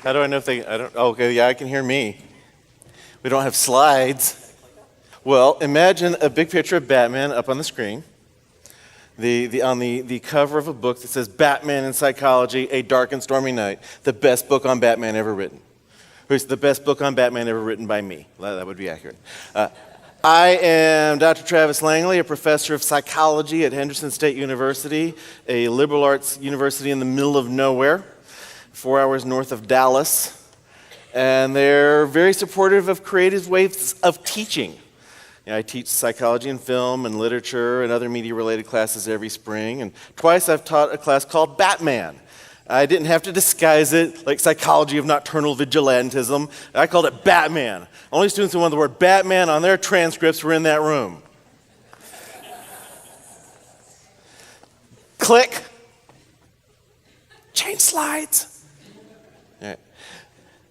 How do I know if they, okay, yeah, I can hear me. We don't have slides. Well, imagine a big picture of Batman up on the screen. On the cover of a book that says Batman in Psychology, A Dark and Stormy Night, the best book on Batman ever written. It's the best book on Batman ever written by me. That would be accurate. I am Dr. Travis Langley, a professor of psychology at Henderson State University, a liberal arts university in the middle of nowhere, 4 hours north of Dallas. And they're very supportive of creative ways of teaching. I teach psychology and film and literature and other media-related classes every spring. And twice I've taught a class called Batman. I didn't have to disguise it like psychology of nocturnal vigilantism. I called it Batman. Only students who wanted the word Batman on their transcripts were in that room. Click. Change slides. All right.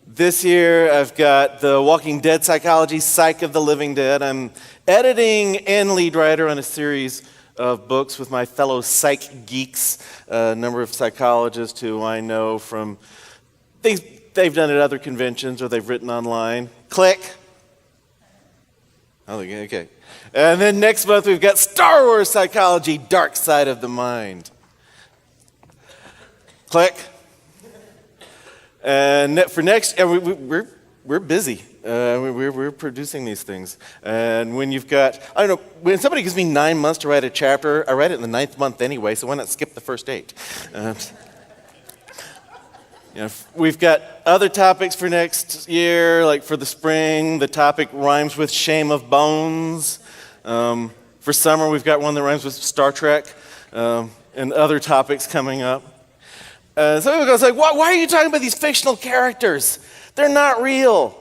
This year I've got the Walking Dead Psychology, Psych of the Living Dead. I'm editing and lead writer on a series of books with my fellow psych geeks, a number of psychologists who I know from things they've done at other conventions or they've written online. Click. Oh, okay. And then next month we've got Star Wars Psychology, Dark Side of the Mind. Click. And for next, we're busy. We're producing these things. And when you've got, I don't know, when somebody gives me 9 months to write a chapter, I write it in the 9th month anyway, so why not skip the first 8? We've got other topics for next year, like for the spring, the topic rhymes with shame of bones. For summer, we've got one that rhymes with Star Trek, and other topics coming up. Some people go like, why are you talking about these fictional characters? They're not real.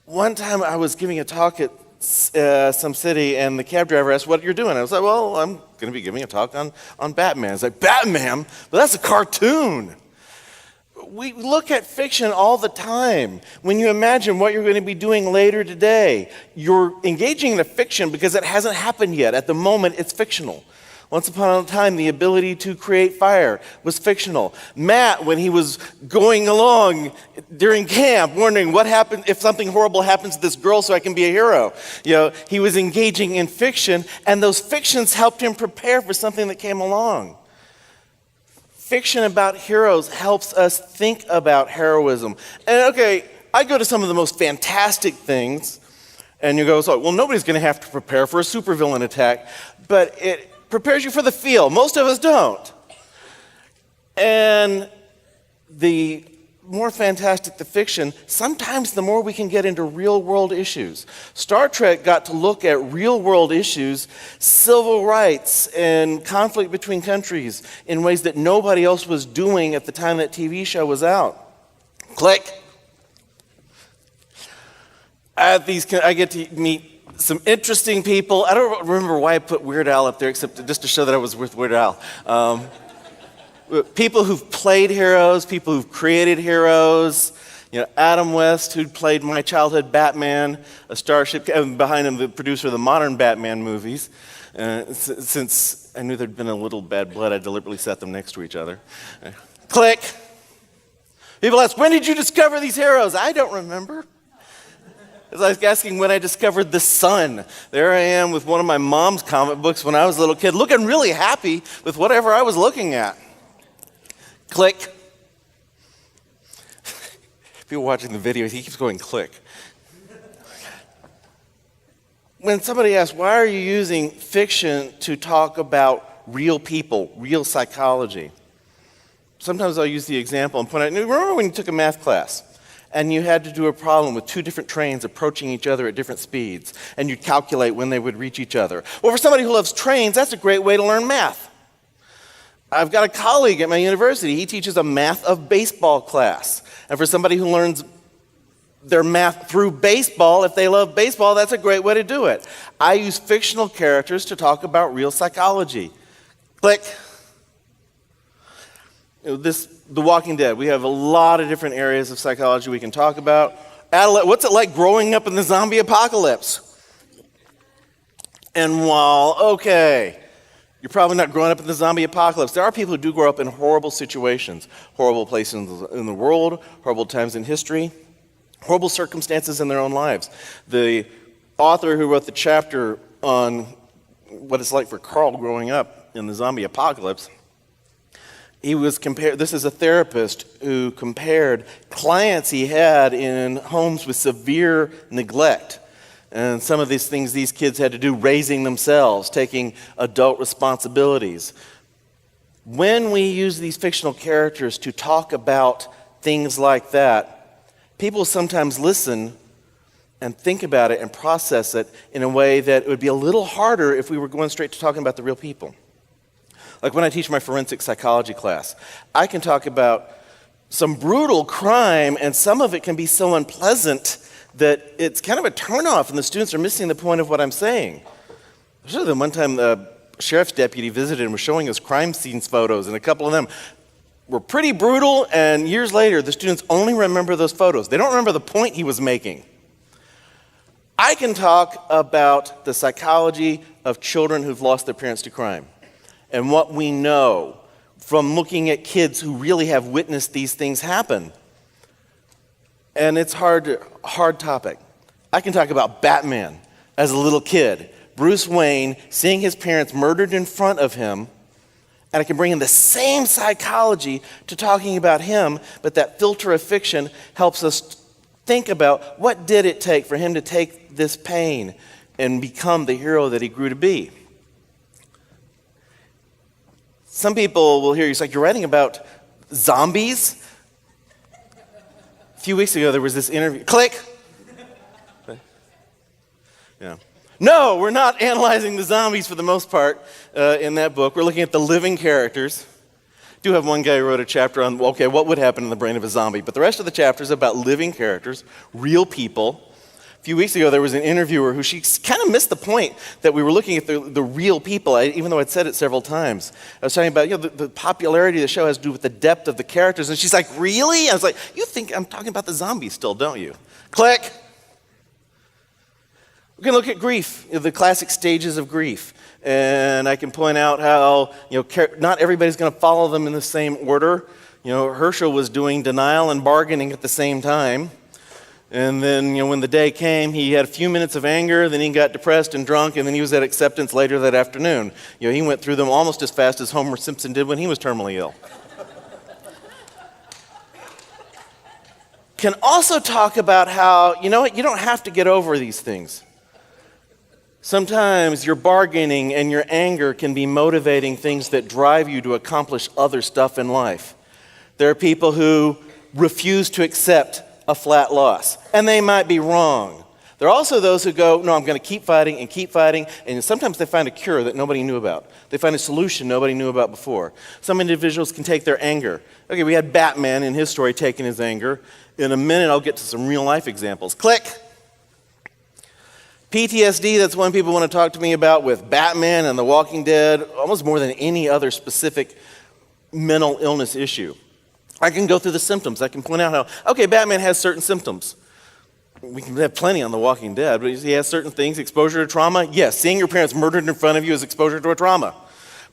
One time I was giving a talk at some city, and the cab driver asked, what you're doing? I was like, well, I'm going to be giving a talk on Batman. It's like, Batman? But that's a cartoon. We look at fiction all the time. When you imagine what you're going to be doing later today, you're engaging in a fiction because it hasn't happened yet. At the moment, it's fictional. Once upon a time, the ability to create fire was fictional. Matt, when he was going along during camp, wondering what happens if something horrible happens to this girl so I can be a hero. He was engaging in fiction, and those fictions helped him prepare for something that came along. Fiction about heroes helps us think about heroism. And okay, I go to some of the most fantastic things, and you go, well, nobody's going to have to prepare for a supervillain attack, but it prepares you for the field. Most of us don't. And the more fantastic the fiction, sometimes the more we can get into real-world issues. Star Trek got to look at real-world issues, civil rights and conflict between countries in ways that nobody else was doing at the time that TV show was out. Click. I get to meet some interesting people. I don't remember why I put Weird Al up there, except just to show that I was with Weird Al. People who've played heroes, people who've created heroes. Adam West, who played my childhood Batman, a starship, and behind him, the producer of the modern Batman movies. Since I knew there'd been a little bad blood, I deliberately set them next to each other. Click. People ask, when did you discover these heroes? I don't remember. As I was asking when I discovered the sun. There I am with one of my mom's comic books when I was a little kid, looking really happy with whatever I was looking at. Click. People watching the video, he keeps going click. When somebody asks, why are you using fiction to talk about real people, real psychology? Sometimes I'll use the example and point out, remember when you took a math class? And you had to do a problem with 2 different trains approaching each other at different speeds, and you'd calculate when they would reach each other. Well, for somebody who loves trains, that's a great way to learn math. I've got a colleague at my university. He teaches a math of baseball class. And for somebody who learns their math through baseball, if they love baseball, that's a great way to do it. I use fictional characters to talk about real psychology. Click. The Walking Dead, we have a lot of different areas of psychology we can talk about. What's it like growing up in the zombie apocalypse? And while, okay, You're probably not growing up in the zombie apocalypse. There are people who do grow up in horrible situations, horrible places in the world, horrible times in history, horrible circumstances in their own lives. The author who wrote the chapter on what it's like for Carl growing up in the zombie apocalypse, this is a therapist who compared clients he had in homes with severe neglect. And some of these things these kids had to do, raising themselves, taking adult responsibilities. When we use these fictional characters to talk about things like that, people sometimes listen and think about it and process it in a way that it would be a little harder if we were going straight to talking about the real people. Like when I teach my forensic psychology class, I can talk about some brutal crime, and some of it can be so unpleasant that it's kind of a turnoff, and the students are missing the point of what I'm saying. The one time the sheriff's deputy visited and was showing us crime scenes photos, and a couple of them were pretty brutal, and years later, the students only remember those photos. They don't remember the point he was making. I can talk about the psychology of children who've lost their parents to crime, and what we know from looking at kids who really have witnessed these things happen. And it's hard topic. I can talk about Batman as a little kid, Bruce Wayne seeing his parents murdered in front of him, and I can bring in the same psychology to talking about him, but that filter of fiction helps us think about what did it take for him to take this pain and become the hero that he grew to be. Some people will hear you say, you're writing about zombies? A few weeks ago, there was this interview. Click! Yeah. No, we're not analyzing the zombies for the most part in that book. We're looking at the living characters. I do have one guy who wrote a chapter on, okay, what would happen in the brain of a zombie? But the rest of the chapter is about living characters, real people. A few weeks ago, there was an interviewer who she kind of missed the point that we were looking at the real people, even though I'd said it several times. I was talking about, the popularity of the show has to do with the depth of the characters. And she's like, really? I was like, you think I'm talking about the zombies still, don't you? Click. We're going to look at grief, the classic stages of grief. And I can point out how, not everybody's going to follow them in the same order. Herschel was doing denial and bargaining at the same time. And then, when the day came, he had a few minutes of anger, then he got depressed and drunk, and then he was at acceptance later that afternoon. He went through them almost as fast as Homer Simpson did when he was terminally ill. Can also talk about how, you don't have to get over these things. Sometimes your bargaining and your anger can be motivating things that drive you to accomplish other stuff in life. There are people who refuse to accept a flat loss, and they might be wrong. There are also those who go, no, I'm going to keep fighting, and sometimes they find a cure that nobody knew about. They find a solution nobody knew about before. Some individuals can take their anger. Okay, we had Batman in his story taking his anger. In a minute, I'll get to some real-life examples. Click! PTSD, that's one people want to talk to me about with Batman and The Walking Dead, almost more than any other specific mental illness issue. I can go through the symptoms. I can point out how, okay, Batman has certain symptoms. We can have plenty on The Walking Dead, but he has certain things. Exposure to trauma, yes. Seeing your parents murdered in front of you is exposure to a trauma.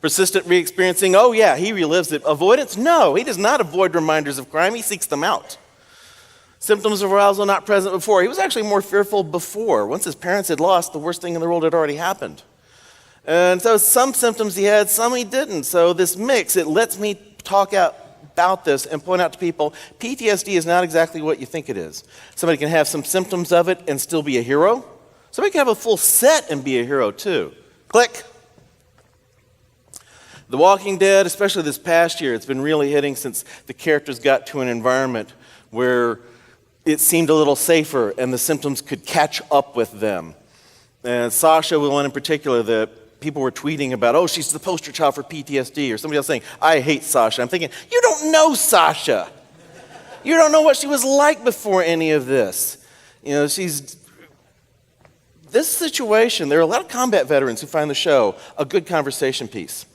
Persistent re-experiencing, oh yeah, he relives it. Avoidance, no, he does not avoid reminders of crime, he seeks them out. Symptoms of arousal not present before. He was actually more fearful before. Once his parents had lost, the worst thing in the world had already happened. And so some symptoms he had, some he didn't. So this mix, it lets me talk out about this and point out to people, PTSD is not exactly what you think it is. Somebody can have some symptoms of it and still be a hero. Somebody can have a full set and be a hero too. Click. The Walking Dead, especially this past year, it's been really hitting since the characters got to an environment where it seemed a little safer and the symptoms could catch up with them. And Sasha was one in particular that people were tweeting about, oh, she's the poster child for PTSD, or somebody else saying, I hate Sasha. I'm thinking, you don't know Sasha. You don't know what she was like before any of this. This situation, there are a lot of combat veterans who find the show a good conversation piece.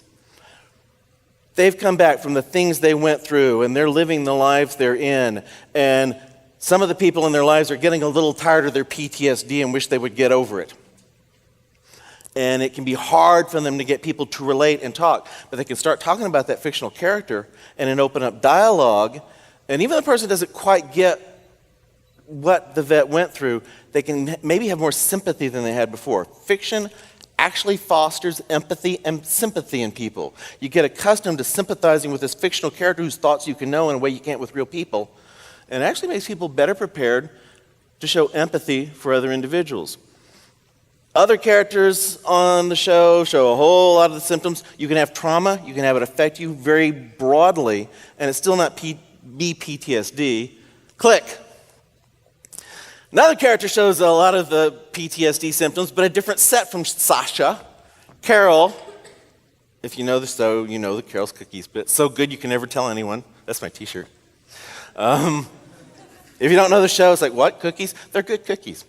They've come back from the things they went through, and they're living the lives they're in, and some of the people in their lives are getting a little tired of their PTSD and wish they would get over it. And it can be hard for them to get people to relate and talk. But they can start talking about that fictional character and then open up dialogue. And even the person doesn't quite get what the vet went through, they can maybe have more sympathy than they had before. Fiction actually fosters empathy and sympathy in people. You get accustomed to sympathizing with this fictional character whose thoughts you can know in a way you can't with real people. And it actually makes people better prepared to show empathy for other individuals. Other characters on the show a whole lot of the symptoms. You can have trauma, you can have it affect you very broadly, and it's still not be PTSD. Click. Another character shows a lot of the PTSD symptoms, but a different set from Sasha. Carol, if you know the show, you know the Carol's Cookies bit. So good you can never tell anyone. That's my t-shirt. If you don't know the show, it's like, what, cookies? They're good cookies.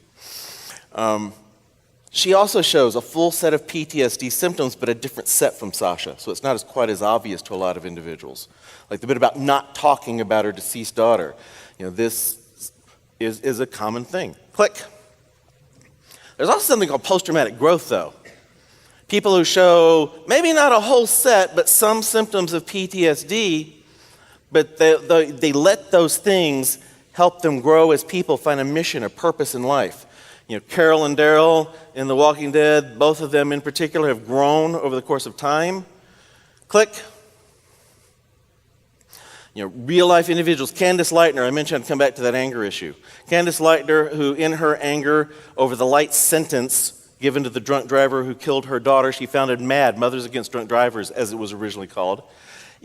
She also shows a full set of PTSD symptoms, but a different set from Sasha, so it's not quite as obvious to a lot of individuals. Like the bit about not talking about her deceased daughter. This is a common thing. Click. There's also something called posttraumatic growth, though. People who show maybe not a whole set, but some symptoms of PTSD, but they let those things help them grow as people, find a mission, a purpose in life. Carol and Daryl in The Walking Dead, both of them in particular have grown over the course of time. Click. Real life individuals. Candace Lightner, I mentioned I'd come back to that anger issue. Candace Lightner, who in her anger over the light sentence given to the drunk driver who killed her daughter, she founded MAD, Mothers Against Drunk Drivers, as it was originally called.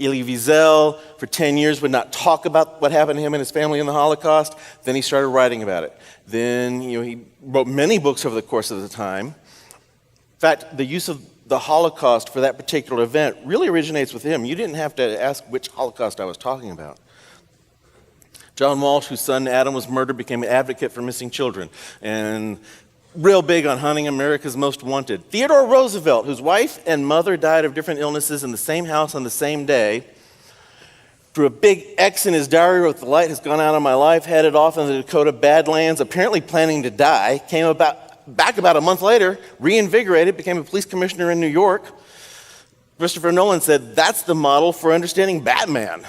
Elie Wiesel, for 10 years, would not talk about what happened to him and his family in the Holocaust. Then he started writing about it. Then he wrote many books over the course of the time. In fact, the use of the Holocaust for that particular event really originates with him. You didn't have to ask which Holocaust I was talking about. John Walsh, whose son Adam was murdered, became an advocate for missing children and real big on hunting America's Most Wanted. Theodore Roosevelt, whose wife and mother died of different illnesses in the same house on the same day, drew a big X in his diary, wrote, "The light has gone out of my life," headed off into the Dakota Badlands, apparently planning to die, came back about a month later, reinvigorated, became a police commissioner in New York. Christopher Nolan said, that's the model for understanding Batman.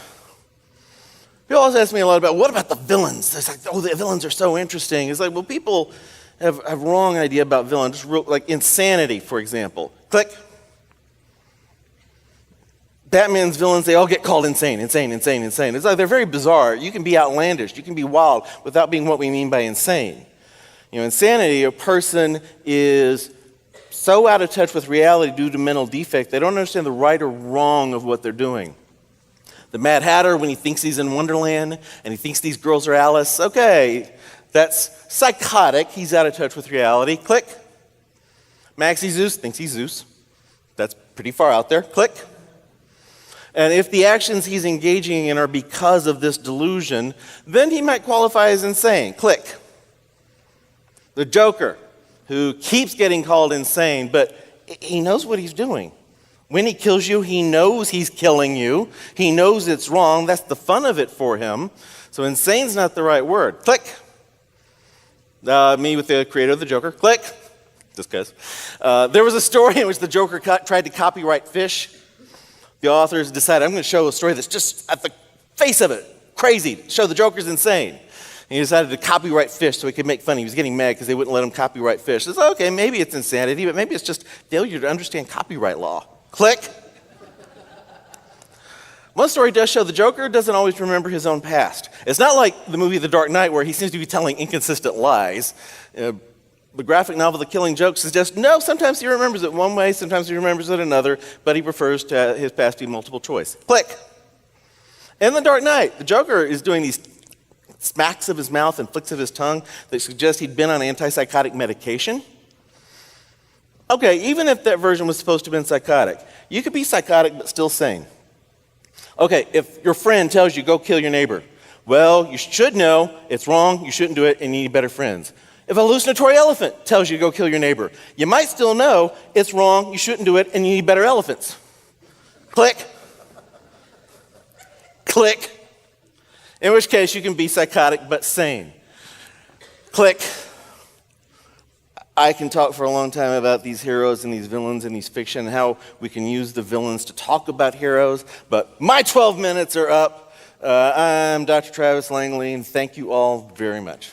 People always ask me a lot about, what about the villains? It's like, the villains are so interesting. It's like, well, people have a wrong idea about villains. Like Insanity, for example. Click. Batman's villains, they all get called insane. It's like they're very bizarre. You can be outlandish. You can be wild without being what we mean by insane. Insanity, a person is so out of touch with reality due to mental defect, they don't understand the right or wrong of what they're doing. The Mad Hatter, when he thinks he's in Wonderland and he thinks these girls are Alice, okay, that's psychotic. He's out of touch with reality. Click. Maxie Zeus thinks he's Zeus. That's pretty far out there. Click. And if the actions he's engaging in are because of this delusion, then he might qualify as insane. Click. The Joker, who keeps getting called insane, but he knows what he's doing. When he kills you, he knows he's killing you. He knows it's wrong. That's the fun of it for him. So insane's not the right word. Click. Me with the creator of the Joker. Click. Just because. There was a story in which the Joker tried to copyright fish. The authors decided, I'm going to show a story that's just at the face of it, crazy. Show the Joker's insane. And he decided to copyright fish so he could make fun. He was getting mad because they wouldn't let him copyright fish. It's okay, maybe it's insanity, but maybe it's just failure to understand copyright law. Click. One story does show the Joker doesn't always remember his own past. It's not like the movie The Dark Knight where he seems to be telling inconsistent lies. The graphic novel The Killing Joke suggests, no, sometimes he remembers it one way, sometimes he remembers it another, but he prefers to his past be multiple choice. Click. In The Dark Knight, the Joker is doing these smacks of his mouth and flicks of his tongue that suggest he'd been on antipsychotic medication. Okay, even if that version was supposed to have been psychotic, you could be psychotic but still sane. Okay, if your friend tells you, go kill your neighbor, well, you should know it's wrong, you shouldn't do it, and you need better friends. If a hallucinatory elephant tells you to go kill your neighbor, you might still know it's wrong, you shouldn't do it, and you need better elephants. Click. Click. In which case you can be psychotic but sane. Click. I can talk for a long time about these heroes and these villains and these fiction and how we can use the villains to talk about heroes, but my 12 minutes are up. I'm Dr. Travis Langley, and thank you all very much.